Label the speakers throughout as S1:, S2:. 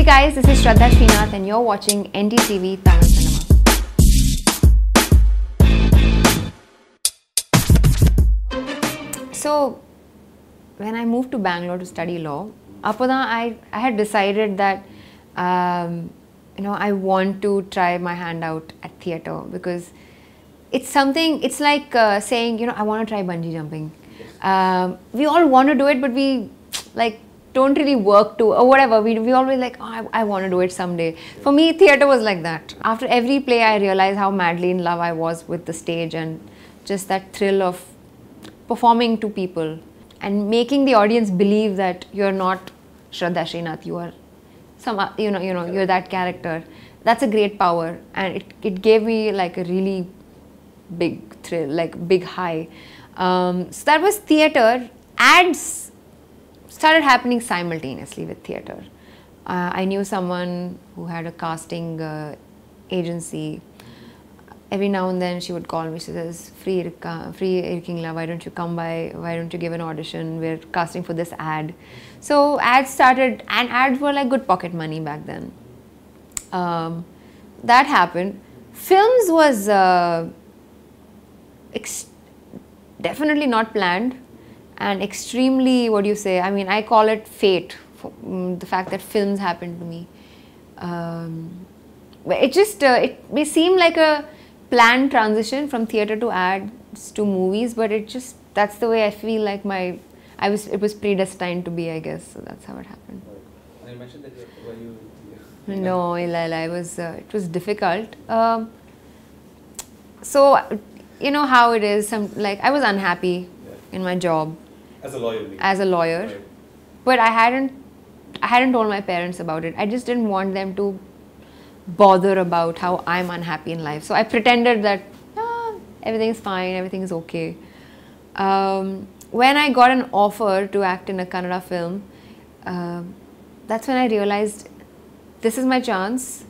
S1: guys, this is Shraddha Srinath and you're watching NDTV Tamil Cinema. So, when I moved to Bangalore to study law, I had decided that I want to try my hand out at theatre, because it's something, it's like saying, I want to try bungee jumping. We all want to do it, but we don't really work to, or whatever. We always like, oh, I want to do it someday. For me, theatre was like that. After every play, I realized how madly in love I was with the stage and just that thrill of performing to people and making the audience believe that you're not Shraddha Srinath, you are some, you're that character. That's a great power, and it gave me like a really big thrill, like big high. So that was theatre. Ads started happening simultaneously with theatre. I knew someone who had a casting agency. Every now and then she would call me. She says, free Irkingla, why don't you come by? Why don't you give an audition? We're casting for this ad. So ads started, and ads were like good pocket money back then. That happened. Films was definitely not planned and extremely, what do you say, I mean, I call it fate, the fact that films happened to me. It just, it may seem like a planned transition from theatre to ads to movies, but it just, that's the way I feel like it was predestined to be, I guess. So that's how it happened.
S2: And you mentioned that
S1: No, it was difficult. So, you know how it is, I was unhappy in my job.
S2: As a lawyer?
S1: As a lawyer. Right. But I hadn't told my parents about it. I just didn't want them to bother about how I'm unhappy in life. So I pretended that everything's fine, everything's okay. When I got an offer to act in a Kannada film, that's when I realized this is my chance.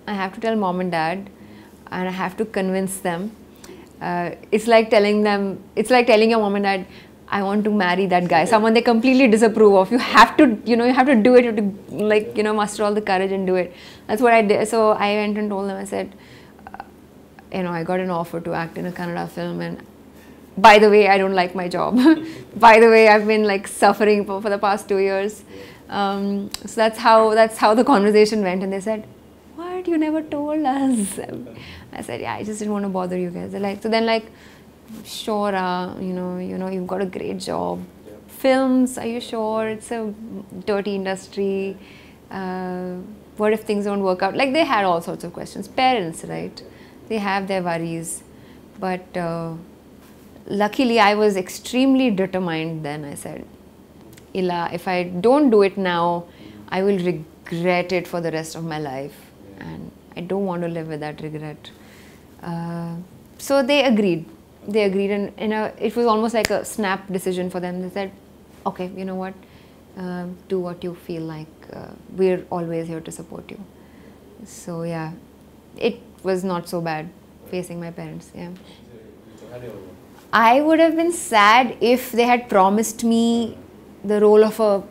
S1: I have to tell mom and dad, and I have to convince them. It's like telling your mom and dad, I want to marry that guy, someone they completely disapprove of. You have to, you have to do it. You have to, muster all the courage and do it. That's what I did. So I went and told them, I said, I got an offer to act in a Kannada film, and by the way, I don't like my job. By the way, I've been suffering for the past 2 years. So that's how the conversation went, and they said, what, you never told us? I said, yeah, I just didn't want to bother you guys. They're like, so then sure, you've got a great job. Yeah. Films, are you sure? It's a dirty industry. What if things don't work out? They had all sorts of questions. Parents, right? They have their worries. But luckily, I was extremely determined then. I said, Ila, if I don't do it now, I will regret it for the rest of my life. And I don't want to live with that regret. So they agreed. They agreed, and it was almost like a snap decision for them. They said, okay, you know what, do what you feel like. We're always here to support you. So yeah, it was not so bad facing my parents. Yeah. I would have been sad if they had promised me the role of a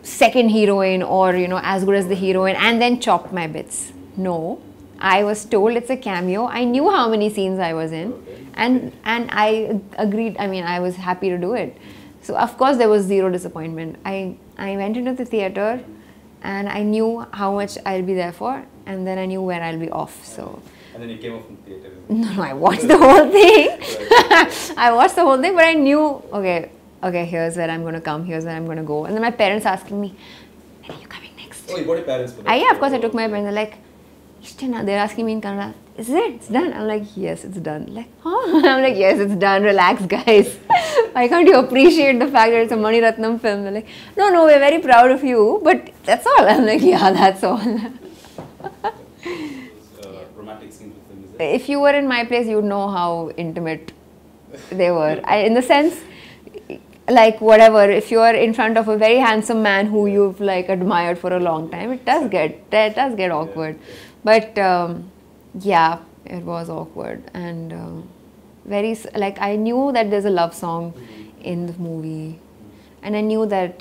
S1: second heroine, or as good as the heroine, and then chopped my bits. No, I was told it's a cameo. I knew how many scenes I was in, and I agreed. I mean, I was happy to do it. So of course there was zero disappointment. I went into the theatre, and I knew how much I'll be there for, and then I knew where I'll be off. So.
S2: And then you came off from the theatre.
S1: No, I watched the whole thing. I watched the whole thing, but I knew, okay, here's where I'm going to come, here's where I'm going to go. And then my parents asking me, when are you coming next?
S2: Oh, you brought your parents for that?
S1: Yeah, of course I took my parents. They're like, they're asking me in Kannada, is it? It's done? I'm like, yes, it's done. Like, huh? I'm like, yes, it's done. Relax, guys. Why can't you appreciate the fact that it's a Mani Ratnam film? They're like, no, we're very proud of you, but that's all. I'm like, yeah, that's all.
S2: Romantic scenes with them, is it?
S1: If you were in my place, you would know how intimate they were. In the sense, whatever, if you are in front of a very handsome man who you've admired for a long time, it does get awkward. But yeah, it was awkward, and I knew that there's a love song in the movie, and I knew that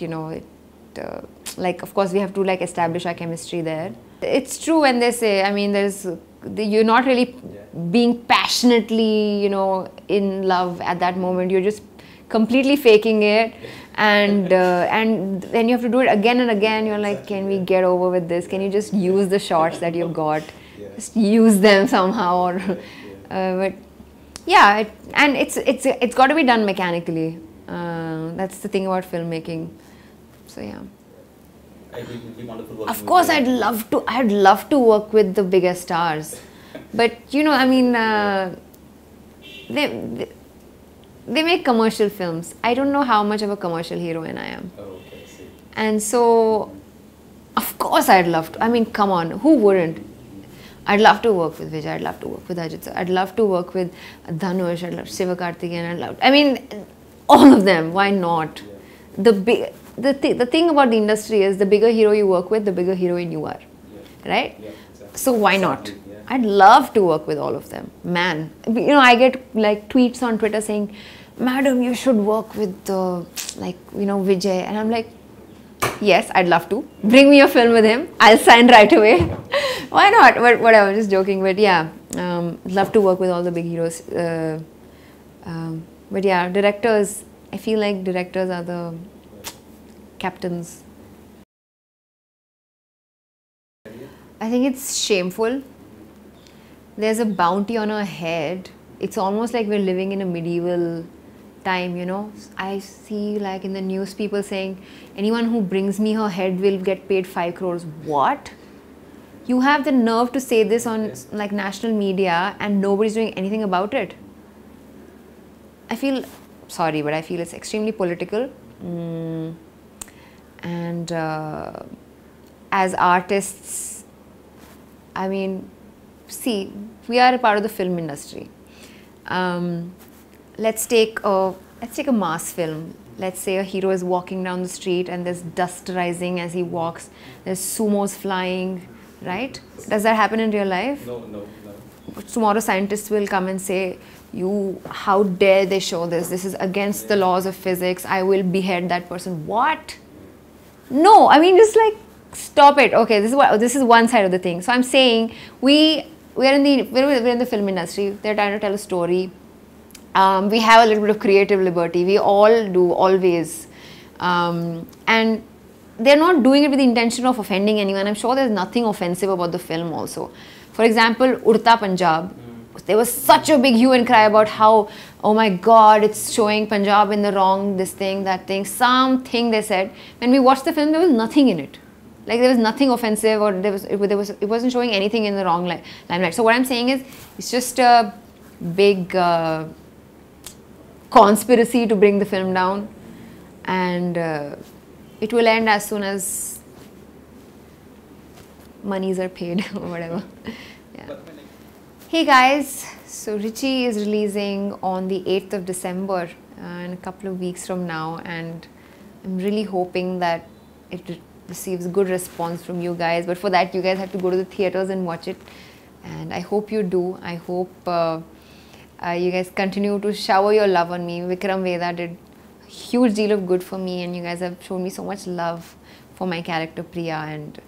S1: like, of course, we have to like establish our chemistry there. It's true when they say, I mean, you're not really being passionately, you know, in love at that moment. You're just completely faking it, and then you have to do it again and again. You're like, can we get over with this? Can you just use the shots that you've got? Just use them somehow, or but yeah, it's got to be done mechanically. That's the thing about filmmaking. So yeah.
S2: It would be wonderful working
S1: Of course,
S2: with
S1: I'd love to work with the bigger stars, but you know, I mean, they make commercial films. I don't know how much of a commercial heroine I am.
S2: Oh, okay, I see.
S1: And so, of course, I'd love to. I mean, come on, who wouldn't? I'd love to work with Vijay. I'd love to work with Ajit. I'd love to work with Dhanush. I'd love Sivakarthikeyan. I mean, all of them. Why not?
S2: Yeah.
S1: The thing about the industry is the bigger hero you work with, the bigger heroine you are, right?
S2: Yeah, exactly.
S1: So why not?
S2: Exactly, yeah.
S1: I'd love to work with all of them. Man, you know, I get like tweets on Twitter saying, "Madam, you should work with like, you know, Vijay," and I'm like, yes, I'd love to. Bring me a film with him. I'll sign right away. Why not? But whatever, just joking. But yeah, love to work with all the big heroes. But yeah, directors. I feel like directors are the captains. I think it's shameful. There's a bounty on our head. It's almost like we're living in a medieval time, you know. I see like in the news people saying, anyone who brings me her head will get paid 5 crores. What? You have the nerve to say this on like national media and nobody's doing anything about it. I feel, sorry, but I feel it's extremely political. And as artists, I mean, see, we are a part of the film industry. Let's take a mass film. Let's say a hero is walking down the street and there's dust rising as he walks. There's sumos flying, right? Does that happen in real life?
S2: No.
S1: Tomorrow scientists will come and say, how dare they show this? This is against the laws of physics. I will behead that person. What? No, I mean, just like, stop it. Okay, this is one side of the thing. So I'm saying we're in the film industry. They're trying to tell a story. We have a little bit of creative liberty. We all do, always. And they're not doing it with the intention of offending anyone. I'm sure there's nothing offensive about the film also. For example, Udta Punjab. There was such a big hue and cry about how, oh my God, it's showing Punjab in the wrong, this thing, that thing, something they said. When we watched the film, there was nothing in it. Like there was nothing offensive, or it wasn't showing anything in the wrong limelight. So what I'm saying is, it's just a big conspiracy to bring the film down, and it will end as soon as monies are paid or whatever. Yeah. Hey guys, so Richie is releasing on the 8th of December in a couple of weeks from now, and I'm really hoping that it receives good response from you guys. But for that, you guys have to go to the theaters and watch it, and I hope you do. I hope you guys continue to shower your love on me. Vikram Veda did a huge deal of good for me, and you guys have shown me so much love for my character Priya, and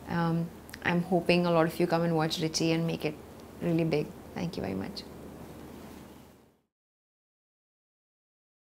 S1: I'm hoping a lot of you come and watch Richie and make it really big. Thank you very much.